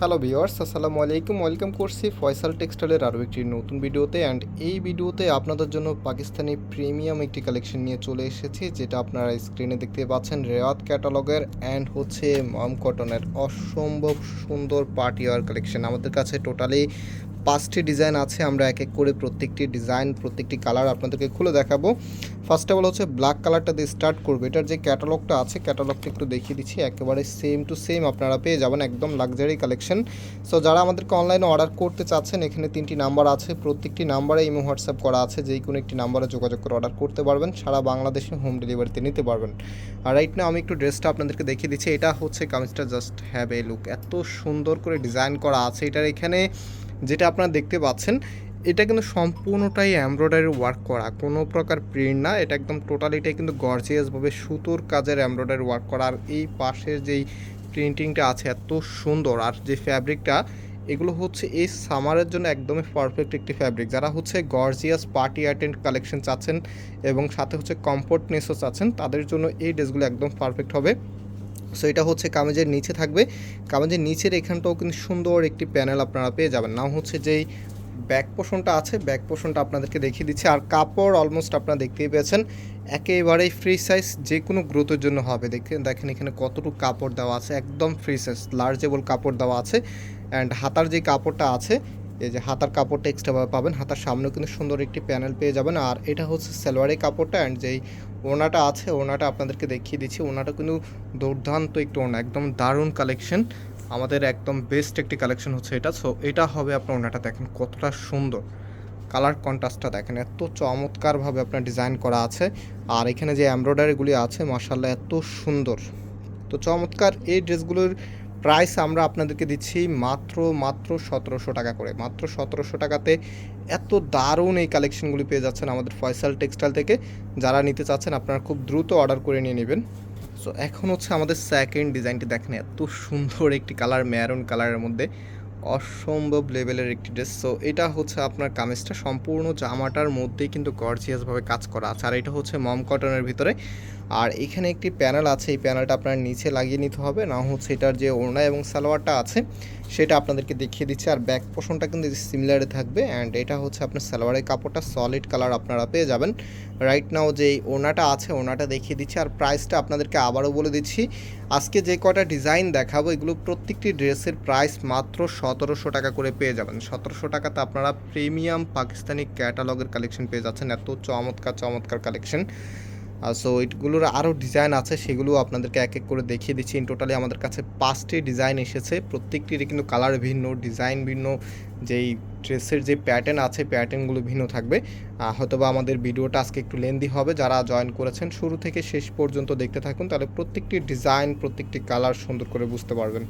Hello viewers, আসসালামু আলাইকুম। Welcome করছি ফয়সাল টেক্সটাইলের আরও একটি নতুন ভিডিওতে। অ্যান্ড এই ভিডিওতে আপনাদের জন্য পাকিস্তানি প্রিমিয়াম একটি কালেকশন নিয়ে চলে এসেছি, যেটা আপনারা স্ক্রিনে দেখতে পাচ্ছেন। রেওয়াত ক্যাটালগের অ্যান্ড হচ্ছে মম কটনের অসম্ভব সুন্দর পার্টিওয়ার কালেকশন। আমাদের কাছে টোটালি 5টি ডিজাইন আছে। আমরা এক এক করে প্রত্যেকটি ডিজাইন, প্রত্যেকটি কালার আপনাদেরকে খুলে দেখাবো। ফার্স্ট অফ অল হচ্ছে ব্ল্যাক কালারটা দিয়ে স্টার্ট করবো। এটার যে ক্যাটালগটা আছে, ক্যাটালগটা একটু দেখিয়ে দিচ্ছি। একেবারে সেম টু সেম আপনারা পেয়ে যাবেন, একদম লাক্সারি কালেকশন। সো যারা আমাদেরকে অনলাইনে অর্ডার করতে চাচ্ছেন, এখানে 3টি নাম্বার আছে। প্রত্যেকটি নাম্বারে ইমো হোয়াটসঅ্যাপ করা আছে, যেই কোনো একটি নাম্বারে যোগাযোগ করে অর্ডার করতে পারবেন। সারা বাংলাদেশে হোম ডেলিভারিতে নিতে পারবেন। আর রাইট নাও আমি একটু ড্রেসটা আপনাদেরকে দেখিয়ে দিচ্ছি। এটা হচ্ছে কামিজটা, জাস্ট হ্যাভ এ লুক। এত সুন্দর করে ডিজাইন করা আছে। এটার এখানে যেটা আপনারা দেখতে পাচ্ছেন, এটা কিন্তু সম্পূর্ণটাই এমব্রয়ডারি ওয়ার্ক করা, কোনো প্রকার প্রিন্ট না। এটা একদম টোটালি এটাই কিন্তু গর্জিয়াসভাবে সুতোর কাজের এমব্রয়ডারি ওয়ার্ক করা। আর এই পাশের যেই প্রিন্টিংটা আছে এত সুন্দর, আর যে ফ্যাব্রিকটা, এগুলো হচ্ছে এই সামারের জন্য একদমই পারফেক্ট একটি ফ্যাব্রিক। যারা হচ্ছে গর্জিয়াস পার্টি অ্যাটেন্ড কালেকশন চাচ্ছেন এবং সাথে হচ্ছে কমফোর্টনেসও চাচ্ছেন, তাদের জন্য এই ড্রেসগুলো একদম পারফেক্ট হবে। সো এটা হচ্ছে কামিজের নিচে থাকবে। কামিজের নিচের এখানটাও কিন্তু সুন্দর একটি প্যানেল আপনারা পেয়ে যাবেন। নাও হচ্ছে যেই ব্যাক পোর্শনটা আছে, ব্যাক পোর্শনটা আপনাদেরকে দেখিয়ে দিচ্ছি। আর কাপড় অলমোস্ট আপনারা দেখতেই পেয়েছেন, একেবারেই ফ্রি সাইজ, যে কোনো গ্রোথের জন্য হবে। দেখেন এখানে কতটুকু কাপড় দেওয়া আছে, একদম ফ্রি সাইজ লার্জেবল কাপড় দেওয়া আছে। অ্যান্ড হাতার যে কাপড়টা আছে, এই যে হাতার কাপড়টা এক্সট্রাভাবে পাবেন। হাতার সামনেও কিন্তু সুন্দর একটি প্যানেল পেয়ে যাবেন। আর এটা হচ্ছে সালোয়ারের কাপড়টা। অ্যান্ড যেই ওনাটা আছে, ওনাটা আপনাদেরকে দেখিয়ে দিচ্ছি। ওনাটা কিন্তু দুর্দান্ত একটু ওনা, একদম দারুণ কালেকশন। আমাদের একদম বেস্ট একটি কালেকশন হচ্ছে এটা। সো এটা হবে আপনার ওনাটা, দেখেন কতটা সুন্দর। কালার কন্ট্রাস্টটা দেখেন, এত চমৎকারভাবে আপনার ডিজাইন করা আছে। আর এখানে যে এমব্রয়ডারিগুলি আছে, মাশাআল্লাহ এত সুন্দর, তো চমৎকার। এই ড্রেসগুলোর প্রাইস আমরা আপনাদেরকে দিচ্ছি মাত্র 1700 টাকা করে। মাত্র 1700 টাকাতে এত দারুণ এই কালেকশনগুলি পেয়ে যাচ্ছেন আমাদের ফয়সাল টেক্সটাইল থেকে। যারা নিতে চাচ্ছেন আপনারা খুব দ্রুত অর্ডার করে নিয়ে নেবেন। সো এখন হচ্ছে আমাদের সেকেন্ড ডিজাইনটি দেখেন, এত সুন্দর একটি কালার, ম্যারুন কালারের মধ্যে অসম্ভব লেভেলের একটি ড্রেস। সো এটা হচ্ছে আপনার কামিজটা, সম্পূর্ণ জামাটার মধ্যেই কিন্তু গর্জিয়াসভাবে কাজ করা আছে। আর এটা হচ্ছে মম কটনের ভিতরে। আর এখানে একটি প্যানেল আছে, এই প্যানেলটা আপনার নিচে লাগিয়ে নিতে হবে। না হচ্ছে এটার যে ওড়না এবং সালোয়ারটা আছে, সেটা আপনাদেরকে দেখিয়ে দিচ্ছে। আর ব্যাক পোর্শনটা কিন্তু সিমিলারে থাকবে। অ্যান্ড এটা হচ্ছে আপনার সালোয়ারের কাপড়টা সলিড কালার আপনারা পেয়ে যাবেন। রাইট নাও যে ওড়নাটা আছে, ওড়নাটা দেখিয়ে দিচ্ছি। আর প্রাইসটা আপনাদেরকে আবারও বলে দিচ্ছি। আজকে যে কটা ডিজাইন দেখাবো, এগুলো প্রত্যেকটি ড্রেসের প্রাইস মাত্র 1700 টাকা করে পেয়ে যাবেন। 1700 টাকাতে আপনারা প্রিমিয়াম পাকিস্তানি ক্যাটালগের কালেকশন পেয়ে যাচ্ছেন, এত চমৎকার চমৎকার কালেকশন। সো এগুলোর আরও ডিজাইন আছে, সেগুলো আপনাদেরকে এক এক করে দেখিয়ে দিচ্ছি। ইন টোটালি আমাদের কাছে 5টি ডিজাইন এসেছে, প্রত্যেকটিরই কিন্তু কালার ভিন্ন, ডিজাইন ভিন্ন। যেই ড্রেসের যে প্যাটার্ন আছে, প্যাটার্নগুলো ভিন্ন থাকবে। হয়তোবা আমাদের ভিডিওটা আজকে একটু লেন্দি হবে। যারা জয়েন করেছেন শুরু থেকে শেষ পর্যন্ত দেখতে থাকুন, তাহলে প্রত্যেকটি ডিজাইন, প্রত্যেকটি কালার সুন্দর করে বুঝতে পারবেন।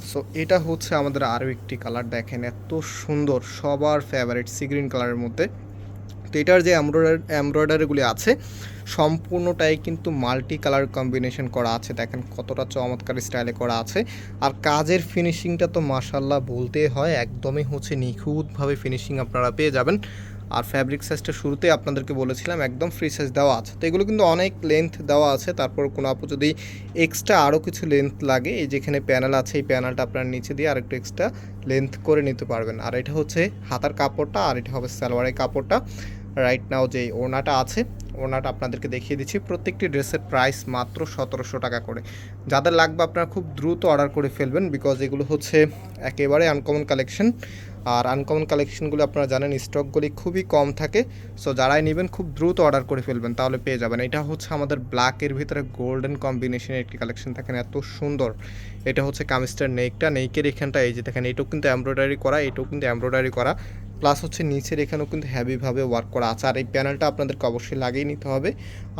সো এটা হচ্ছে আমাদের আরও একটি কালার, দেখেন এত সুন্দর, সবার ফেভারিট সি গ্রিন কালারের মধ্যে। তো এটার যে এমব্রয়ডারিগুলি আছে, সম্পূর্ণটাই কিন্তু মাল্টি কালার কম্বিনেশন করা আছে। দেখেন কতটা চমৎকার স্টাইলে করা আছে। আর কাজের ফিনিশিংটা তো মাশাআল্লাহ বলতেই হয়, একদমই হচ্ছে নিখুঁতভাবে ফিনিশিং আপনারা পেয়ে যাবেন। আর ফ্যাব্রিক সাইজটা শুরুতে আপনাদেরকে বলেছিলাম একদম ফ্রি সাইজ দেওয়া আছে। তো এগুলো কিন্তু অনেক লেন্থ দেওয়া আছে। তারপর কোনো আপু যদি এক্সট্রা আরও কিছু লেন্থ লাগে, এই যেখানে প্যানেল আছে, এই প্যানেলটা আপনার নিচে দিয়ে আরেকটু এক্সট্রা লেন্থ করে নিতে পারবেন। আর এটা হচ্ছে হাতার কাপড়টা, আর এটা হবে সালোয়ারের কাপড়টা। রাইট নাও যে ওড়নাটা আছে, ওড়নাটা আপনাদেরকে দেখিয়ে দিচ্ছি। প্রত্যেকটি ড্রেসের প্রাইস মাত্র 1700 টাকা করে। যাদের লাগবে আপনারা খুব দ্রুত অর্ডার করে ফেলবেন, বিকজ এগুলো হচ্ছে একেবারে আনকমন কালেকশন। আর আনকমন কালেকশনগুলো আপনারা জানেন স্টকগুলি খুবই কম থাকে। সো যারাই নেবেন খুব দ্রুত অর্ডার করে ফেলবেন, তাহলে পেয়ে যাবেন। এটা হচ্ছে আমাদের ব্ল্যাকের ভিতরে গোল্ডেন কম্বিনেশনের একটি কালেকশন, দেখেন এত সুন্দর। এটা হচ্ছে কামিজটার নেকটা, নেকের এখানটা এই যে দেখেন, এটাও কিন্তু এমব্রয়ডারি করা, এটাও কিন্তু এমব্রয়ডারি করা। প্লাস হচ্ছে নিচের এখানেও কিন্তু হ্যাভিভাবে ওয়ার্ক করা আছে। আর এই প্যানেলটা আপনাদেরকে অবশ্যই লাগিয়ে নিতে হবে।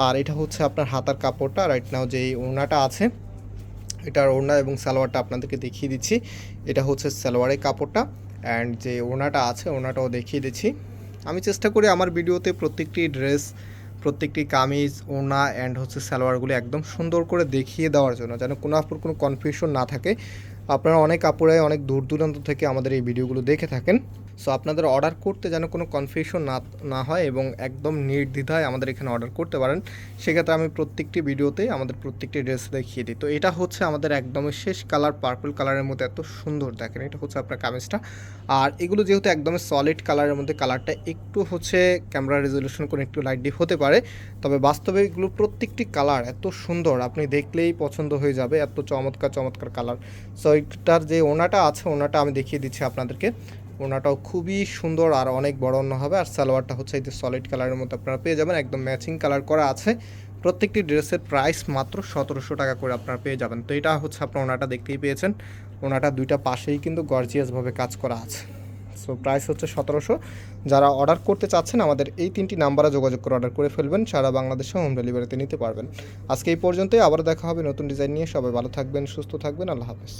আর এটা হচ্ছে আপনার হাতার কাপড়টা। রাইট নাও যে ওড়নাটা আছে, এটার ওড়না এবং সালোয়ারটা আপনাদেরকে দেখিয়ে দিচ্ছি। এটা হচ্ছে সালোয়ারের কাপড়টা। অ্যান্ড যে ওড়নাটা আছে, ওড়নাটাও দেখিয়ে দিচ্ছি। আমি চেষ্টা করি আমার ভিডিওতে প্রত্যেকটি ড্রেস, প্রত্যেকটি কামিজ, ওড়না অ্যান্ড হচ্ছে সালোয়ারগুলো একদম সুন্দর করে দেখিয়ে দেওয়ার জন্য, যেন কোনো আপুর কোনো কনফিউশন না থাকে। আপনারা অনেক আপুরাই অনেক দূর দূরান্ত থেকে আমাদের এই ভিডিওগুলো দেখে থাকেন। সো আপনাদের অর্ডার করতে যেন কোনো কনফিউশন না হয় এবং একদম নির্দ্বিধায় আমাদের এখানে অর্ডার করতে পারেন। সেক্ষেত্রে আমি প্রত্যেকটি ভিডিওতেই আমাদের প্রত্যেকটি ড্রেস দেখিয়ে দিই। তো এটা হচ্ছে আমাদের একদমই শেষ কালার, পার্পল কালারের মধ্যে এত সুন্দর দেখেন, এটা হচ্ছে আপনার কামিজটা। আর এগুলো যেহেতু একদমই সলিড কালারের মধ্যে, কালারটা একটু হচ্ছে ক্যামেরা রেজলিউশন করে একটু লাইট ডিপ হতে পারে, তবে বাস্তবে এগুলো প্রত্যেকটি কালার এত সুন্দর, আপনি দেখলেই পছন্দ হয়ে যাবে, এত চমৎকার চমৎকার কালার। সো এটার যে ওনাটা আছে, ওনাটা আমি দেখিয়ে দিচ্ছি আপনাদেরকে। ওনাটাও খুবই সুন্দর আর অনেক বড় ওনা হবে। আর সালোয়ারটা হচ্ছে এই যে সলিড কালারের মধ্যে আপনারা পেয়ে যাবেন, একদম ম্যাচিং কালার করা আছে। প্রত্যেকটি ড্রেসের প্রাইস মাত্র 1700 টাকা করে আপনারা পেয়ে যাবেন। তো এটা হচ্ছে আপনার ওনাটা দেখতেই পেয়েছেন, ওনাটা দুইটা পাশেই কিন্তু গর্জিয়াসভাবে কাজ করা আছে। সো প্রাইস হচ্ছে 1700। যারা অর্ডার করতে চাচ্ছেন আমাদের এই 3টি নাম্বারে যোগাযোগ করে অর্ডার করে ফেলবেন, সারা বাংলাদেশে হোম ডেলিভারিতে নিতে পারবেন। আজকে এই পর্যন্তই, আবার দেখা হবে নতুন ডিজাইন নিয়ে। সবাই ভালো থাকবেন, সুস্থ থাকবেন, আল্লাহ হাফেজ।